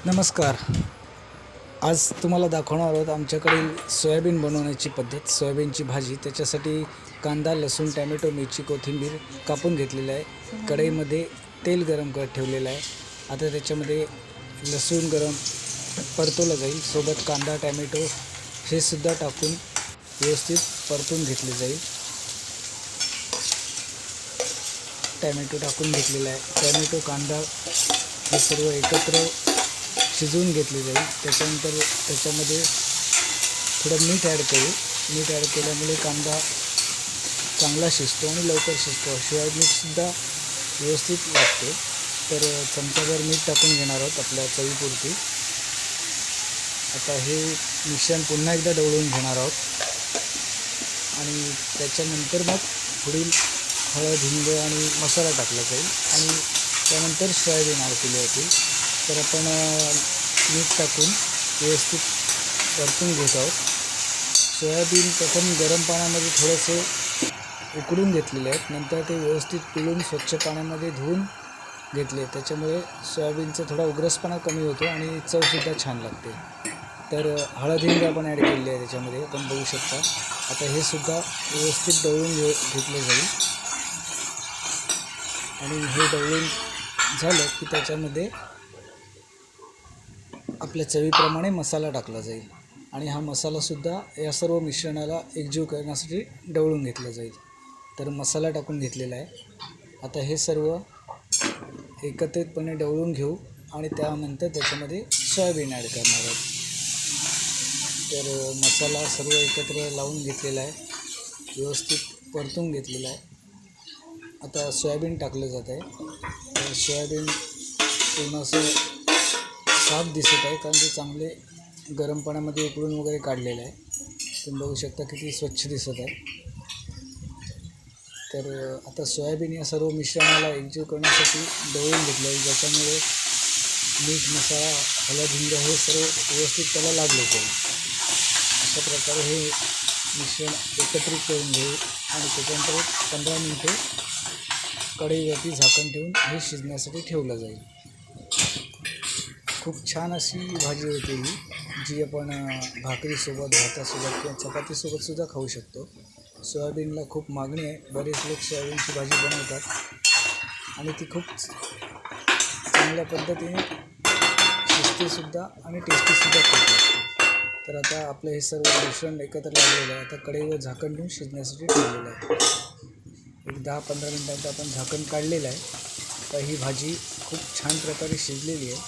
नमस्कार. आज तुम्हाला दाखवणार आहोत आमच्याकडील सोयाबीन बनवण्याची पद्धत. सोयाबीनची भाजी, त्याच्यासाठी कांदा, लसूण, टॅमॅटो, मिरची, कोथिंबीर कापून घेतलेलं आहे. कढईमध्ये तेल गरम करत ठेवलेलं आहे. आता त्याच्यामध्ये लसूण परतवलं जाईल. सोबत कांदा, टॅमॅटो हे सुद्धा टाकून व्यवस्थित परतून घेतले जाईल. टॅमॅटो टाकून घेतलेला आहे. टॅमॅटो, कांदा हे सर्व एकत्र शिजवून घेतले जाईल. त्याच्यानंतर त्याच्यामध्ये थोडं मीठ ॲड करू. मीठ ॲड केल्यामुळे कांदा चांगला शिजतो आणि लवकर शिजतो. शिवाय मीठसुद्धा व्यवस्थित लागते. तर चमचाभर मीठ टाकून घेणार आहोत आपल्या चवीपुरती. आता हे मिश्रण पुन्हा एकदा ढवळून घेणार आहोत आणि त्याच्यानंतर मग पुढील हळद, हिंग आणि मसाला टाकला जाईल आणि त्यानंतर सोयाबीन ॲड केले जातील. तर आपण मीठ टाकून व्यवस्थित परतून घेत आहोत. सोयाबीन प्रथम गरम पाण्यामध्ये थोडेसे उकडून घेतलेले आहेत. नंतर ते व्यवस्थित पिळून स्वच्छ पाण्यामध्ये धुवून घेतले. त्याच्यामुळे सोयाबीनचा थोडा उग्रसपणा कमी होतो आणि चवसुद्धा छान लागते. तर हळद, हिंग आपण ॲड केलेली आहे त्याच्यामध्ये, आपण बघू शकता. आता हे सुद्धा व्यवस्थित ढवळून घेतले जाईल आणि हे ढवळून झालं की त्याच्यामध्ये आपल्या चवीप्रमाणे मसाला टाकला जाईल आणि हा मसालासुद्धा या सर्व मिश्रणाला एकजीव करण्यासाठी ढवळून घेतला जाईल. तर मसाला टाकून घेतलेला आहे. आता हे सर्व एकत्रितपणे ढवळून घेऊ आणि त्यानंतर त्याच्यामध्ये सोयाबीन ॲड करणार आहोत. तर मसाला सर्व एकत्र लावून घेतलेला आहे, व्यवस्थित परतून घेतलेला आहे. आता सोयाबीन टाकलं जात आहे. तर सोयाबीन पूर्ण असं साफ दिसत आहे, कारण ते चांगले गरम पाण्यामध्ये उकळून वगैरे काढलेलं आहे. तुम्ही बघू शकता किती स्वच्छ दिसत आहे. तर आता सोयाबीन या सर्व मिश्रणाला एकजीव करण्यासाठी ढवळून घेतलं आहे, ज्याच्यामुळे मीठ, मसाला, हळद, हिंग हे सर्व व्यवस्थित त्याला लागले जाईल. अशा प्रकारे हे मिश्रण एकत्रित करून घेऊ आणि त्याच्यानंतर 15 मिनिटे कढईवरती झाकण ठेवून हे शिजण्यासाठी ठेवलं जाईल. खूप छान अशी भाजी होते ही, जी आपण भाकरीसोबत, भातासोबत किंवा चपातीसोबतसुद्धा खाऊ शकतो. सोयाबीनला खूप मागणी आहे. बरेच लोक सोयाबीनची भाजी बनवतात आणि ती खूप चांगल्या पद्धतीने शिजतेसुद्धा आणि टेस्टीसुद्धा खूप लागते. तर आता आपलं हे सर्व मिश्रण एकत्र लागलेलं आहे. आता कढईवर झाकण ठेवून शिजण्यासाठी ठेवलेलं आहे. एक 10-15 मिनिटांचं आपण झाकण काढलेलं आहे. तर ही भाजी खूप छान प्रकारे शिजलेली आहे.